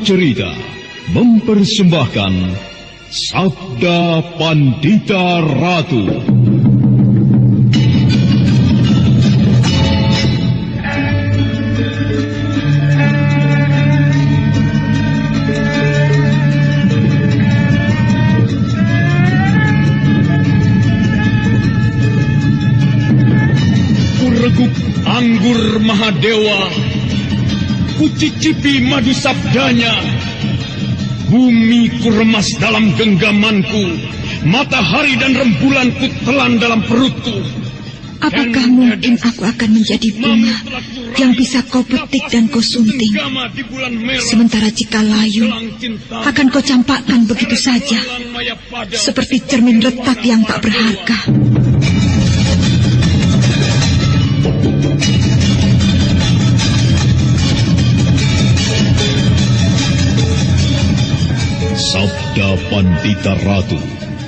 Cerita mempersembahkan Sabda Pandita Ratu. Kureguk anggur Mahadewa, kucicipi madu sabdanya. Bumi kuremas dalam genggamanku, matahari dan rembulan kutelan dalam perutku. Apakah mungkin aku akan menjadi bunga yang bisa kau petik dan kau sunting? Sementara jika layu, akan kau campakkan begitu saja, seperti cermin retak yang tak berharga. Sabda Pandita Ratu,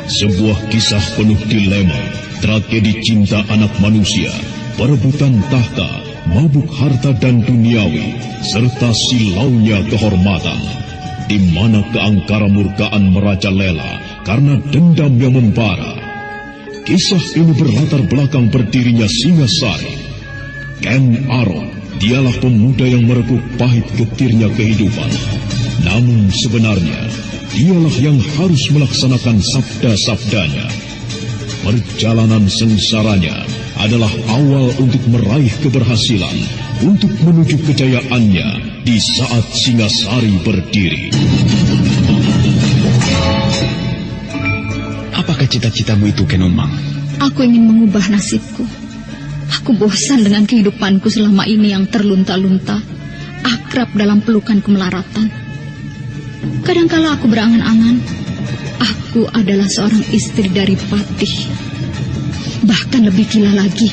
sebuah kisah penuh dilema, tragedi cinta anak manusia, perebutan tahta, mabuk harta dan duniawi, serta silaunya kehormatan, di mana keangkara murkaan merajalela karena dendam yang membara. Kisah ini berlatar belakang berdirinya Singasari. Ken Arok, dialah pemuda yang merekuk pahit getirnya kehidupan. Namun sebenarnya, dialah yang harus melaksanakan sabda-sabdanya. Perjalanan sengsaranya adalah awal untuk meraih keberhasilan, untuk menuju kejayaannya di saat Singasari berdiri. Apakah cita-citamu itu, Ken Umang? Aku ingin mengubah nasibku. Aku bosan dengan kehidupanku selama ini yang terlunta-lunta, akrab dalam pelukan kemelaratan. Kadangkala aku berangan-angan, aku adalah seorang istri dari Patih. Bahkan lebih gila lagi,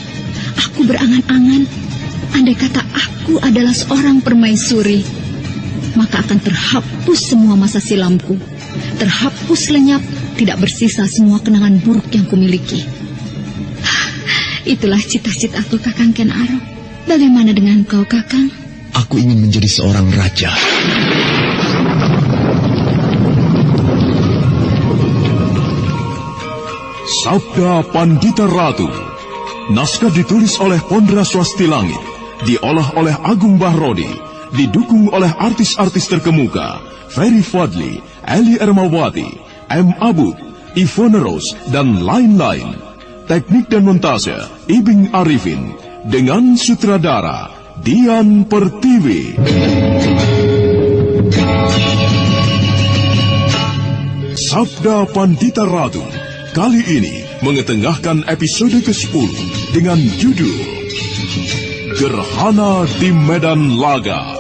aku berangan-angan, andai kata aku adalah seorang permaisuri, maka akan terhapus semua masa silamku, terhapus lenyap, tidak bersisa semua kenangan buruk yang kumiliki. Itulah cita-citaku, Kakang Ken Arok. Bagaimana dengan kau, Kakang? Aku ingin menjadi seorang raja. Sabda Pandita Ratu. Naskah ditulis oleh Pondra Swasti Langit, diolah oleh Agung Bahrodi, didukung oleh artis-artis terkemuka Ferry Fadli, Eli Ermawati, M. Abud, Ivone Rose, dan lain-lain. Teknik dan montase Ibing Arifin, dengan sutradara Dian Pertiwi. Sabda Pandita Ratu kali ini mengetengahkan episode ke-10 dengan judul Gerhana di Medan Laga.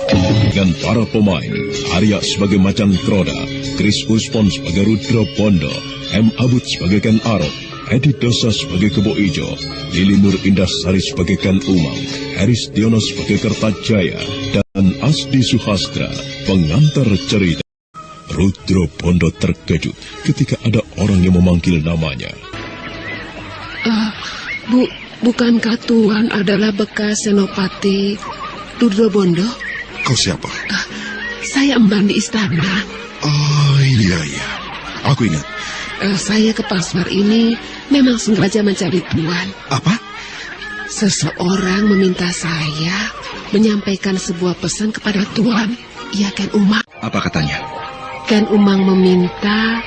Dengan para pemain, Arya sebagai Macan Kroda, Chris Uspon sebagai Rudra Bondo, M. Abud sebagai Ken Arok, Edi Dosa sebagai Kebo Ijo, Lili Nur Indasari sebagai Ken Umang, Heris Tiono sebagai Kertajaya, dan Asdi Suhastra, pengantar cerita. Rudra Bondo terkejut ketika ada orang yang memanggil namanya. Bukankah Tuan adalah bekas Senopati Rudra Bondo? Kau siapa? Saya emban di istana. Oh iya, aku ingat. Saya ke pasar ini memang sengaja mencari Tuan. Apa? Seseorang meminta saya menyampaikan sebuah pesan kepada Tuan. Iya, Ken Umang. Apa katanya? Ken Umang meminta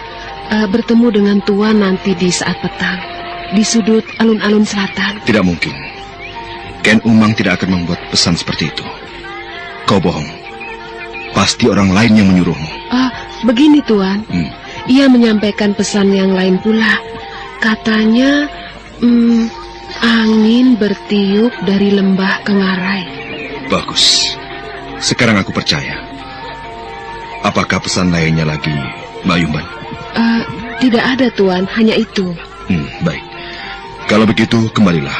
bertemu dengan Tuan nanti di saat petang, di sudut alun-alun selatan. Tidak mungkin. Ken Umang tidak akan membuat pesan seperti itu. Kau bohong. Pasti orang lain yang menyuruhmu. Begini, Tuan. Ia menyampaikan pesan yang lain pula. Katanya, angin bertiup dari lembah Kengarai. Bagus. Sekarang aku percaya. Apakah pesan lainnya lagi, Mbak Yumban? Tidak ada, Tuan. Hanya itu. Baik. Kalau begitu, kembalilah.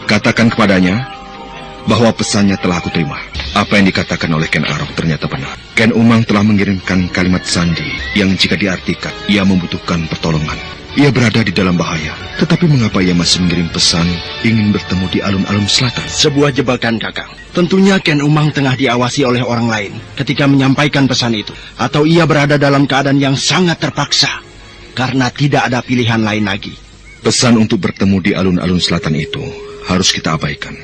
Katakan kepadanya bahwa pesannya telah aku terima. Apa yang dikatakan oleh Ken Arok ternyata benar. Ken Umang telah mengirimkan kalimat sandi yang jika diartikan, ia membutuhkan pertolongan. Ia berada di dalam bahaya. Tetapi mengapa ia masih mengirim pesan ingin bertemu di alun-alun selatan? Sebuah jebakan, Kakang. Tentunya Ken Umang tengah diawasi oleh orang lain ketika menyampaikan pesan itu. Atau ia berada dalam keadaan yang sangat terpaksa karena tidak ada pilihan lain lagi. Pesan untuk bertemu di alun-alun selatan itu harus kita abaikan.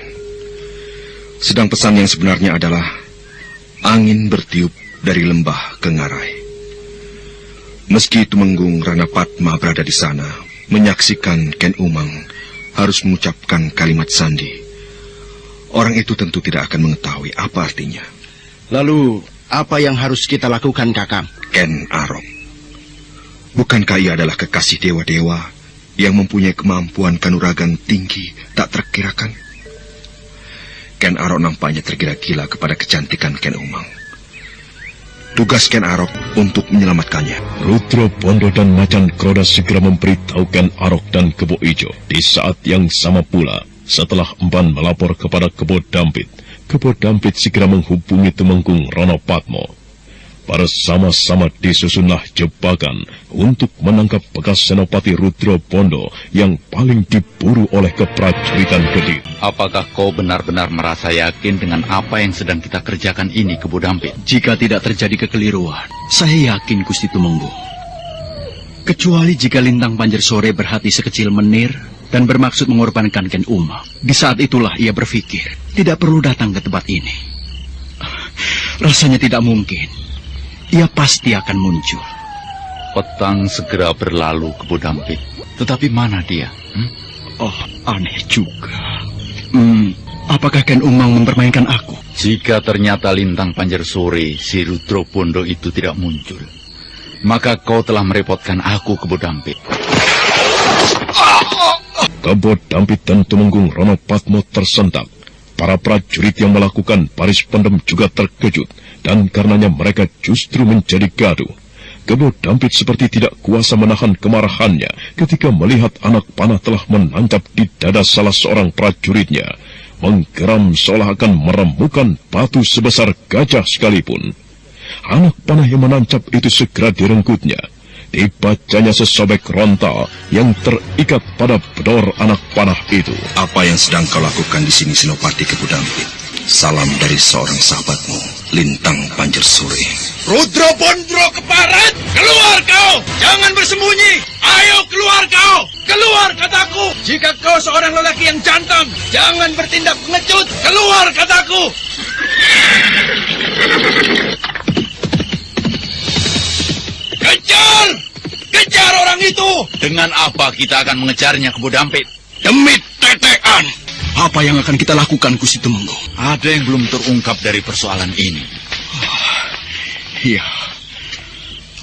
Sedang pesan yang sebenarnya adalah angin bertiup dari lembah ke ngarai. Meski Tumenggung Ranapatma berada di sana, menyaksikan Ken Umang harus mengucapkan kalimat sandi. Orang itu tentu tidak akan mengetahui apa artinya. Lalu, apa yang harus kita lakukan, Kakang? Ken Arok. Bukankah ia adalah kekasih dewa-dewa yang mempunyai kemampuan kanuragan tinggi tak terkirakan? Ken Arok nampaknya tergila-gila kepada kecantikan Ken Umang. Tugas Ken Arok untuk menyelamatkannya. Rudra Pondo dan Macan Kroda segera memberitahu Ken Arok dan Kebo Ijo. Di saat yang sama pula, setelah emban melapor kepada Kebo Dampit segera menghubungi Tumenggung Ranapatma. Bersama-sama disusunlah jebakan untuk menangkap bekas Senopati Rudra Pondo yang paling diburu oleh keprajuritan Kediri. Apakah kau benar-benar merasa yakin dengan apa yang sedang kita kerjakan ini, Kebo Dampit? Jika tidak terjadi kekeliruan, saya yakin Gusti Tumenggung. Kecuali jika Lintang Panjersore berhati sekecil menir dan bermaksud mengorbankan Ken Umang. Di saat itulah ia berpikir, tidak perlu datang ke tempat ini. Rasanya tidak mungkin. Ia pasti akan muncul. Petang segera berlalu, Kebo Dampit. Tetapi mana dia? Oh, aneh juga. Apakah Ken Umang mempermainkan aku? Jika ternyata Lintang Panjersore, si Rudra Pondo itu tidak muncul, maka kau telah merepotkan aku, Kebo Dampit. Kebo Dampit dan Tumenggung Ranapatma tersentak. Para prajurit yang melakukan baris pendem juga terkejut, dan karenanya mereka justru menjadi gaduh. Kebo Dampit seperti tidak kuasa menahan kemarahannya ketika melihat anak panah telah menancap di dada salah seorang prajuritnya, menggeram seolah akan meremukkan batu sebesar gajah sekalipun. Anak panah yang menancap itu segera direngkutnya. Dibacanya sesobek rontal yang terikat pada bedor anak panah itu. Apa yang sedang kau lakukan di sini, Senopati Kebo Dampit? Salam dari seorang sahabatmu, Lintang Panjersore. Rudra Pondo keparat! Keluar kau! Jangan bersembunyi! Ayo keluar kau! Keluar kataku! Jika kau seorang lelaki yang jantan, jangan bertindak pengecut! Keluar kataku! Kejar! Kejar orang itu! Dengan apa kita akan mengejarnya, Kebo Dampit? Demi tetean! Apa yang akan kita lakukan, Gusti Tumenggung? Ada yang belum terungkap dari persoalan ini. Iya,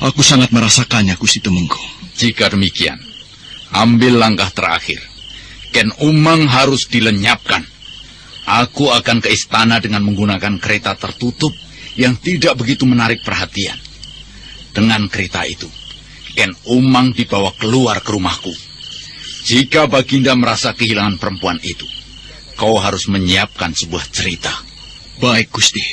aku sangat merasakannya, Gusti Tumenggung. Jika demikian, ambil langkah terakhir. Ken Umang harus dilenyapkan. Aku akan ke istana dengan menggunakan kereta tertutup yang tidak begitu menarik perhatian. Dengan kereta itu, Ken Umang dibawa keluar ke rumahku. Jika Baginda merasa kehilangan perempuan itu, kau harus menyiapkan sebuah cerita. Baik, Gusti.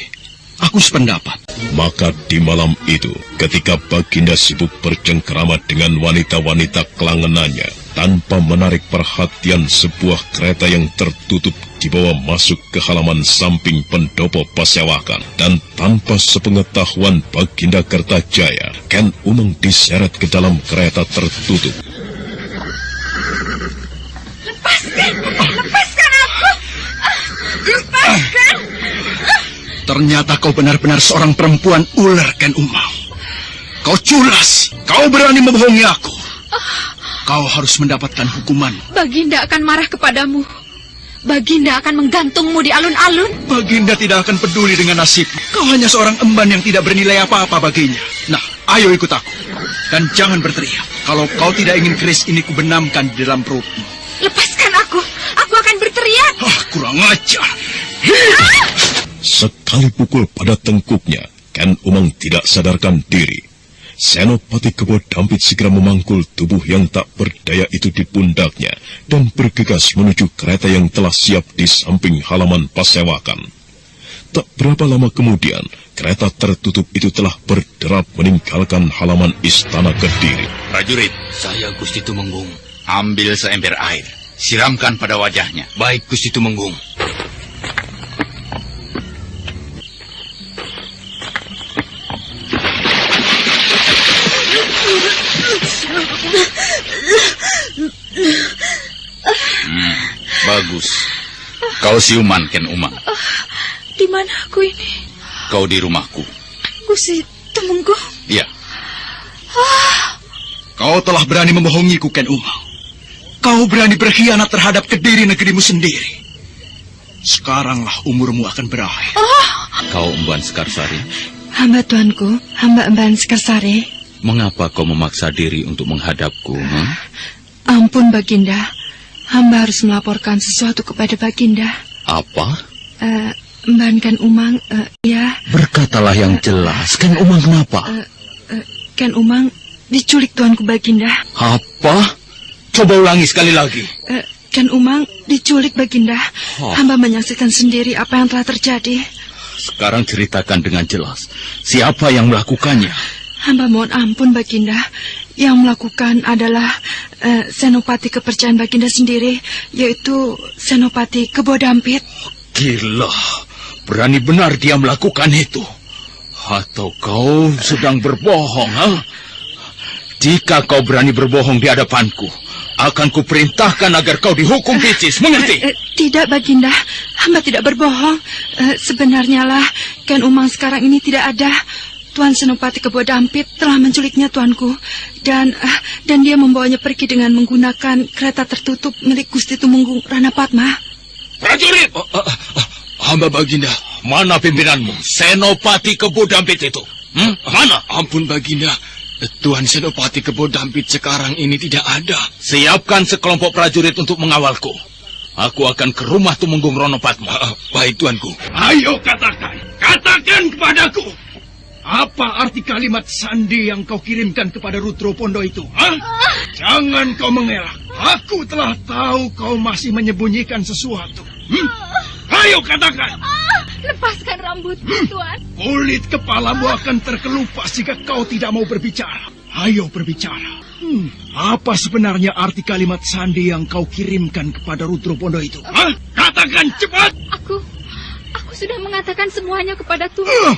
Aku sependapat. Maka di malam itu, ketika Baginda sibuk bercengkerama dengan wanita-wanita kelangenannya, tanpa menarik perhatian, sebuah kereta yang tertutup dibawa masuk ke halaman samping pendopo Pasewakan. Dan tanpa sepengetahuan Baginda Kertajaya, Ken Umang diseret ke dalam kereta tertutup. Lepaskan aku! Lepaskan! Ternyata kau benar-benar seorang perempuan ular, Ken Umang. Kau culas. Kau berani membohongi aku. Kau harus mendapatkan hukuman. Baginda akan marah kepadamu. Baginda akan menggantungmu di alun-alun. Baginda tidak akan peduli dengan nasib. Kau hanya seorang emban yang tidak bernilai apa-apa baginya. Nah, ayo ikut aku. Dan jangan berteriak. Kalau kau tidak ingin keris ini kubenamkan di dalam perutmu. Lepaskan aku. Aku akan berteriak. Kurang ajar. Sekali pukul pada tengkuknya, Ken Umang tidak sadarkan diri. Senopati Kebo Dampit segera memangkul tubuh yang tak berdaya itu di pundaknya dan bergegas menuju kereta yang telah siap di samping halaman Pasewakan. Tak berapa lama kemudian, kereta tertutup itu telah berderap meninggalkan halaman istana Kediri. Prajurit, Saya Gusti Tumenggung. ambil seember air. Siramkan pada wajahnya. Baik Gusti Tumenggung. Bagus. Kau siuman, Ken Umang. Di mana aku ini? Kau di rumahku. Gusti Tumenggung. Iya. Kau telah berani membohongiku, Ken Umang. Kau berani berkhianat terhadap Kediri negerimu sendiri. Sekaranglah umurmu akan berakhir. Kau Emban Sekarsari. Hamba tuanku, hamba Emban Sekarsari. Mengapa kau memaksa diri untuk menghadapku? Ampun Baginda, hamba harus melaporkan sesuatu kepada Baginda. Apa? Emban Ken Umang, ya. Berkatalah yang jelas. Ken Umang kenapa? Ken Umang diculik tuanku Baginda. Apa? Coba ulangi sekali lagi. Ken Umang diculik Baginda. Hamba menyaksikan sendiri apa yang telah terjadi. Sekarang ceritakan dengan jelas. Siapa yang melakukannya? Hamba mohon ampun Baginda. Yang melakukan adalah Senopati kepercayaan Baginda sendiri, yaitu Senopati Kebodampit. Gila, berani benar dia melakukan itu. Atau kau sedang berbohong, ha? Jika kau berani berbohong di hadapanku, akan kuperintahkan agar kau dihukum picis, mengerti? Tidak Baginda, hamba tidak berbohong. Sebenarnya lah, Ken Umang sekarang ini tidak ada. Tuan Senopati Kebodampit telah menculiknya tuanku, dan dia membawanya pergi dengan menggunakan kereta tertutup milik Gusti Tumenggung Ranapatma. Prajurit! Hamba Baginda, mana pimpinanmu? Senopati Kebodampit itu? Mana? Ampun Baginda, Tuan Senopati Kebodampit sekarang ini tidak ada. Siapkan sekelompok prajurit untuk mengawalku. Aku akan ke rumah Tumenggung Ranapatma. Baik tuanku. Ayo katakan kepadaku. Apa arti kalimat sandi yang kau kirimkan kepada Rudro Pondo itu? Jangan kau mengelak. Aku telah tahu kau masih menyembunyikan sesuatu. Ayo katakan. Lepaskan rambutku, Tuan. Kulit kepalamu akan terkelupas jika kau tidak mau berbicara. Ayo berbicara. Apa sebenarnya arti kalimat sandi yang kau kirimkan kepada Rudro Pondo itu? Katakan cepat. Aku sudah mengatakan semuanya kepada Tuan.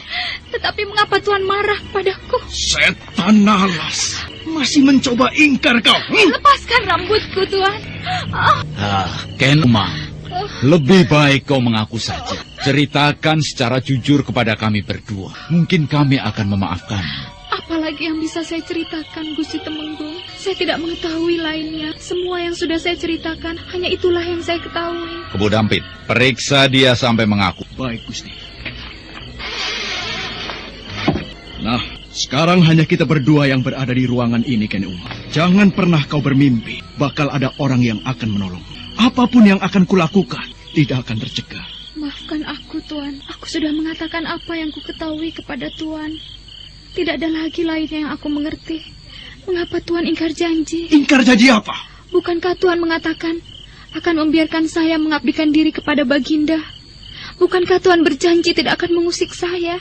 Tetapi mengapa Tuan marah padaku? Setan nalas. Masih mencoba ingkar kau. Lepaskan rambutku, Tuan. Ken Umang, lebih baik kau mengaku saja. Ceritakan secara jujur kepada kami berdua. Mungkin kami akan memaafkan. Apalagi yang bisa saya ceritakan, Gusti Tumenggung? Saya tidak mengetahui lainnya. Semua yang sudah saya ceritakan, hanya itulah yang saya ketahui. Kebodampit, periksa dia sampai mengaku. Baik, Gusti. Nah, sekarang hanya kita berdua yang berada di ruangan ini, Ken Umang. Jangan pernah kau bermimpi bakal ada orang yang akan menolong. Apapun yang akan kulakukan, tidak akan tercegah. Maafkan aku, Tuan. Aku sudah mengatakan apa yang ku ketahui kepada Tuan. Tidak ada lagi lainnya yang aku mengerti. Mengapa Tuan ingkar janji? Ingkar janji apa? Bukankah Tuan mengatakan akan membiarkan saya mengabdikan diri kepada Baginda? Bukankah Tuan berjanji tidak akan mengusik saya?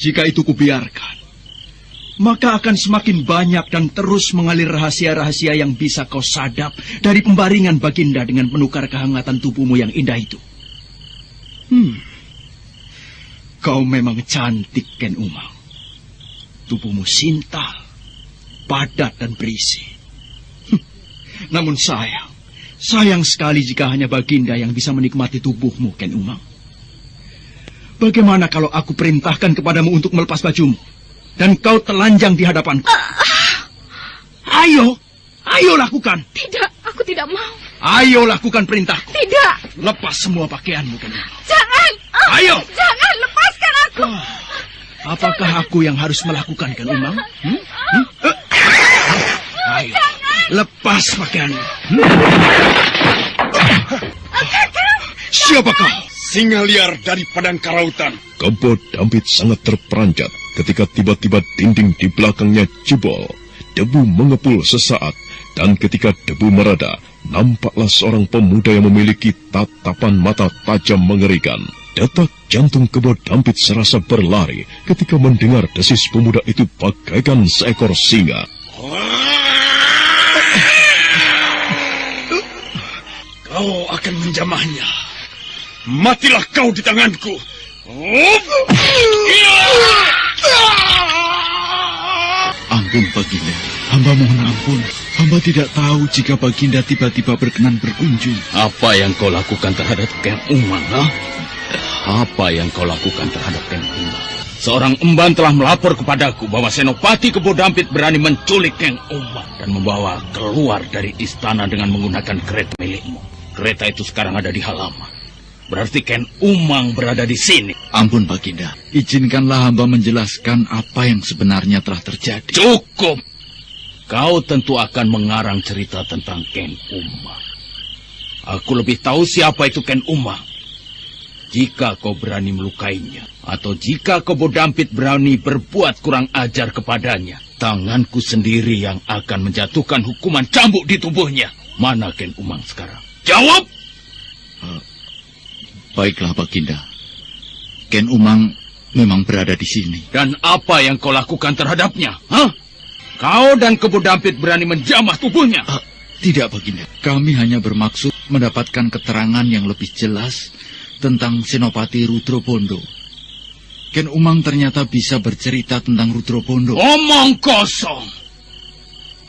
Jika itu kubiarkan, maka akan semakin banyak dan terus mengalir rahasia-rahasia yang bisa kau sadap dari pembaringan Baginda dengan menukar kehangatan tubuhmu yang indah itu. Kau memang cantik, Ken Umang. Tubuhmu sintal, padat dan berisi. Namun sayang sekali jika hanya Baginda yang bisa menikmati tubuhmu, Ken Umang. Bagaimana kalau aku perintahkan kepadamu untuk melepas bajumu, dan kau telanjang di hadapanku? Ayo lakukan. Tidak, aku tidak mau. Ayo lakukan perintahku. Tidak. Lepas semua pakaianmu, Ken Umang. Jangan. Ayo. Jangan, lepaskan aku. Apakah aku yang harus melakukan, Ken Umang? Ayo, lepas pakaianmu. Siapa kau? Singa liar dari padang karautan. Kebodampit sangat terperanjat ketika tiba-tiba dinding di belakangnya jebol. Debu mengepul sesaat, dan ketika debu mereda, nampaklah seorang pemuda yang memiliki tatapan mata tajam mengerikan. Detak jantung Kebo Dampit serasa berlari ketika mendengar desis pemuda itu bagaikan seekor singa. Kau akan menjamahnya. Matilah kau di tanganku. Ampun Baginda, hamba mohon ampun. Hamba tidak tahu jika Baginda tiba-tiba berkenan berkunjung. Apa yang kau lakukan terhadap Ken Umang, ha? Apa yang kau lakukan terhadap Ken Umang? Seorang emban telah melapor kepadaku bahwa Senopati Kebo Dampit berani menculik Ken Umang dan membawa keluar dari istana dengan menggunakan kereta milikmu. Kereta itu sekarang ada di halaman. Berarti Ken Umang berada di sini. Ampun Baginda, izinkanlah hamba menjelaskan apa yang sebenarnya telah terjadi. Cukup! Kau tentu akan mengarang cerita tentang Ken Umang. Aku lebih tahu siapa itu Ken Umang. Jika kau berani melukainya, atau jika Kebo Dampit berani berbuat kurang ajar kepadanya, tanganku sendiri yang akan menjatuhkan hukuman cambuk di tubuhnya. Mana Ken Umang sekarang? Jawab! Baiklah Baginda, Ken Umang memang berada di sini. Dan apa yang kau lakukan terhadapnya? Hah? Kau dan Kebo Dampit berani menjamah tubuhnya? Tidak Baginda, kami hanya bermaksud mendapatkan keterangan yang lebih jelas tentang Senopati Rudro Bondo. Ken Umang ternyata bisa bercerita tentang Rudro Bondo. Omong kosong!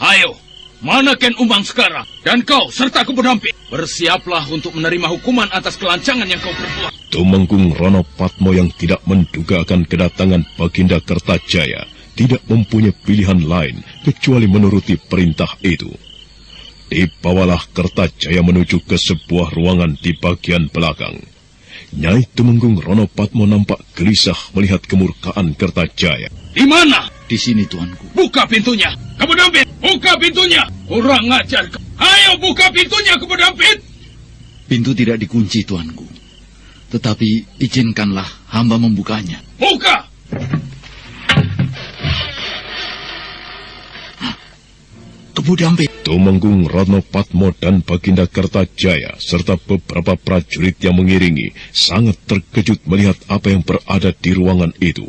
Ayo, mana Ken Umang sekarang? Dan kau serta Kebo Dampit, bersiaplah untuk menerima hukuman atas kelancangan yang kau perbuat. Tumenggung Rana Patmo yang tidak menduga akan kedatangan Baginda Kertajaya tidak mempunyai pilihan lain kecuali menuruti perintah itu. Dibawalah Kertajaya menuju ke sebuah ruangan di bagian belakang. Nyai Tumenggung Rana Patmo nampak gelisah melihat kemurkaan Kertajaya. Di mana? Di sini tuanku. Buka pintunya, Kebo Dampit! Buka pintunya! Kurang ajar! Ayo buka pintunya, Kebo Dampit! Pintu tidak dikunci tuanku. Tetapi izinkanlah hamba membukanya. Buka! Kebo Dampit. Tumenggung Rana Patmo dan Baginda Kertajaya serta beberapa prajurit yang mengiringi sangat terkejut melihat apa yang berada di ruangan itu.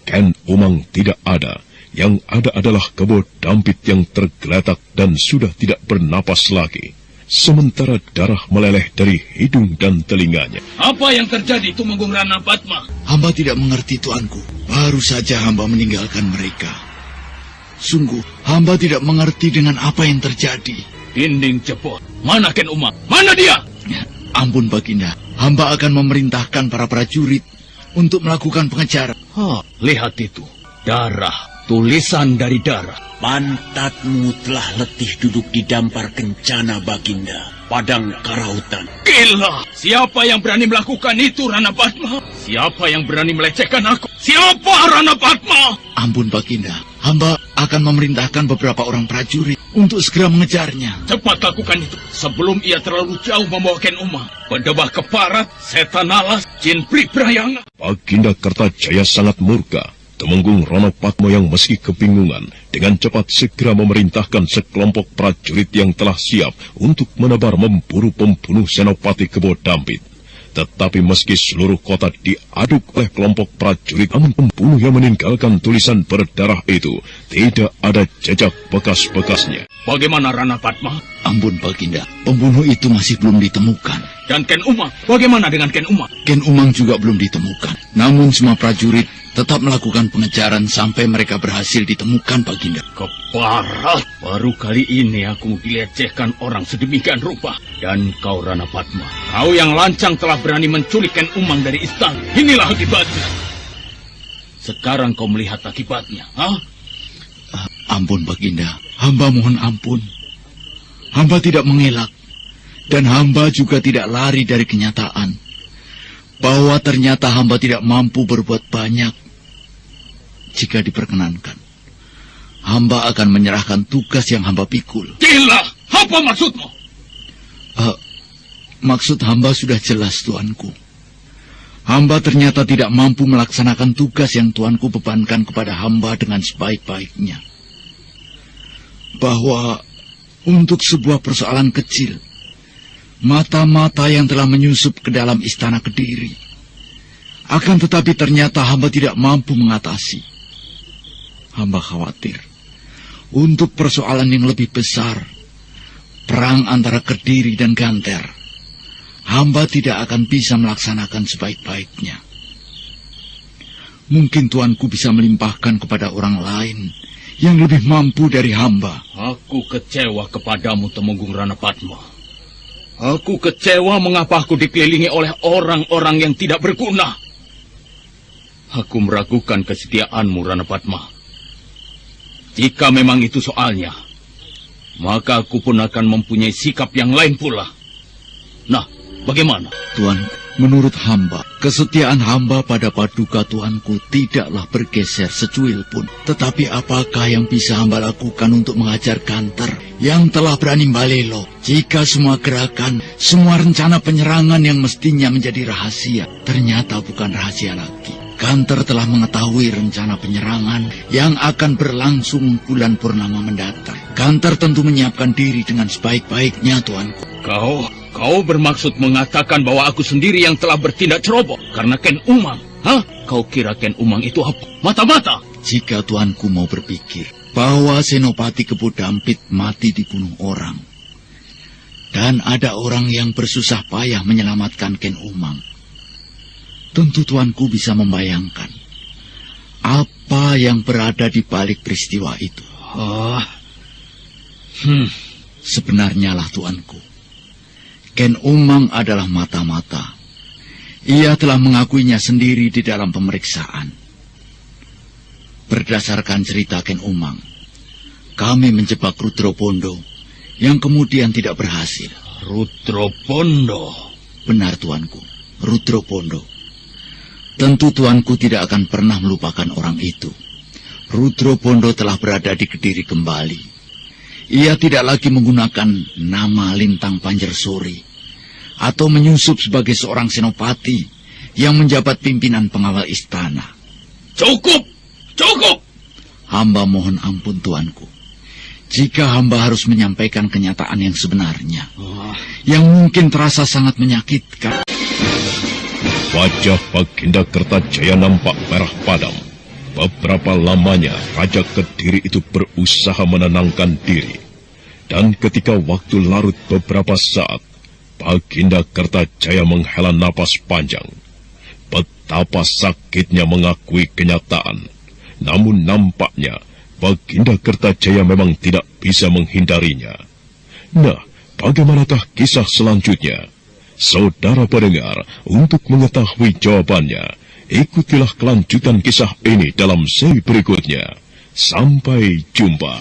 Ken Umang tidak ada. Yang ada adalah Kebo Dampit yang tergeletak dan sudah tidak bernapas lagi. Sementara darah meleleh dari hidung dan telinganya. Apa yang terjadi, Tumenggung Rana Patma? Hamba tidak mengerti tuanku. Baru saja hamba meninggalkan mereka. Sungguh, hamba tidak mengerti dengan apa yang terjadi. Dinding jebol. Mana Ken Umang? Mana dia? Ampun Baginda, hamba akan memerintahkan para prajurit untuk melakukan pengejaran. Lihat itu. Darah. Tulisan dari darah. Pantatmu telah letih duduk di dampar kencana Baginda, padang karautan. Gila! Siapa yang berani melakukan itu, Rana Patma? Siapa yang berani melecehkan aku? Siapa Rana Patma? Ampun Baginda, hamba akan memerintahkan beberapa orang prajurit untuk segera mengejarnya. Cepat lakukan itu, sebelum ia terlalu jauh membawa Ken Umang. Pendebah keparat, setan alas, jin pribrayanga. Baginda Kertajaya sangat murka. Tumenggung Rana Patmo yang meski kebingungan dengan cepat segera memerintahkan sekelompok prajurit yang telah siap untuk menebar memburu pembunuh Senopati Kebo Dampit. Tetapi meski seluruh kota diaduk oleh kelompok prajurit, namun pembunuh yang meninggalkan tulisan berdarah itu tidak ada jejak bekas-bekasnya. Bagaimana Rana Patma? Ampun Baginda, pembunuh itu masih belum ditemukan. Dan Ken Umang? Bagaimana dengan Ken Umang? Ken Umang juga belum ditemukan. Namun semua prajurit tetap melakukan pengejaran sampai mereka berhasil ditemukan, Baginda. Keparat! Baru kali ini aku dilecehkan orang sedemikian rupa. Dan kau Rana Patma, kau yang lancang telah berani menculik Ken Umang dari istana. Inilah akibatnya. Sekarang kau melihat akibatnya, ha? Ampun Baginda, hamba mohon ampun. Hamba tidak mengelak. Dan hamba juga tidak lari dari kenyataan bahwa ternyata hamba tidak mampu berbuat banyak. Jika diperkenankan, hamba akan menyerahkan tugas yang hamba pikul. Gila! Apa maksudmu? Maksud hamba sudah jelas, tuanku. Hamba ternyata tidak mampu melaksanakan tugas yang tuanku bebankan kepada hamba dengan sebaik-baiknya. Bahwa untuk sebuah persoalan kecil, mata-mata yang telah menyusup ke dalam istana Kediri Akan tetapi ternyata hamba tidak mampu mengatasi. Hamba khawatir untuk persoalan yang lebih besar, perang antara Kediri dan Ganter, hamba tidak akan bisa melaksanakan sebaik-baiknya. Mungkin tuanku bisa melimpahkan kepada orang lain yang lebih mampu dari hamba. Aku kecewa kepadamu, Temenggung Ranapatma. Aku kecewa mengapa aku dikelilingi oleh orang-orang yang tidak berguna. Aku meragukan kesetiaanmu, Ranapatma. Jika memang itu soalnya, maka aku pun akan mempunyai sikap yang lain pula. Nah, bagaimana? Tuan, menurut hamba, kesetiaan hamba pada paduka tuanku tidaklah bergeser secuil pun. Tetapi apakah yang bisa hamba lakukan untuk mengajar Ganter yang telah berani balelo? Jika semua gerakan, semua rencana penyerangan yang mestinya menjadi rahasia, ternyata bukan rahasia lagi. Ganter telah mengetahui rencana penyerangan yang akan berlangsung bulan purnama mendatang. Ganter tentu menyiapkan diri dengan sebaik-baiknya, tuanku. Kau bermaksud mengatakan bahwa aku sendiri yang telah bertindak ceroboh karena Ken Umang? Hah? Kau kira Ken Umang itu apa? Mata-mata? Jika tuanku mau berpikir bahwa Senopati Kebo Dampit mati dibunuh orang, dan ada orang yang bersusah payah menyelamatkan Ken Umang, tentu tuanku bisa membayangkan apa yang berada di balik peristiwa itu. Sebenarnya lah tuanku, Ken Umang adalah mata-mata. Ia telah mengakuinya sendiri di dalam pemeriksaan. Berdasarkan cerita Ken Umang, kami menjebak Rudro Pondo yang kemudian tidak berhasil. Rudro Pondo? Benar tuanku, Rudro Pondo. Tentu tuanku tidak akan pernah melupakan orang itu. Rudro Pondo telah berada di Kediri kembali. Ia tidak lagi menggunakan nama Lintang Panjersori atau menyusup sebagai seorang senopati yang menjabat pimpinan pengawal istana. Cukup! Cukup! Hamba mohon ampun tuanku, jika hamba harus menyampaikan kenyataan yang sebenarnya, yang mungkin terasa sangat menyakitkan. Wajah Baginda Kertajaya nampak merah padam. Beberapa lamanya Raja Kediri itu berusaha menenangkan diri. Dan ketika waktu larut beberapa saat, Baginda Kertajaya menghela napas panjang. Betapa sakitnya mengakui kenyataan. Namun nampaknya Baginda Kertajaya memang tidak bisa menghindarinya. Nah, bagaimanakah kisah selanjutnya? Saudara pendengar, untuk mengetahui jawabannya, ikutilah kelanjutan kisah ini dalam seri berikutnya. Sampai jumpa.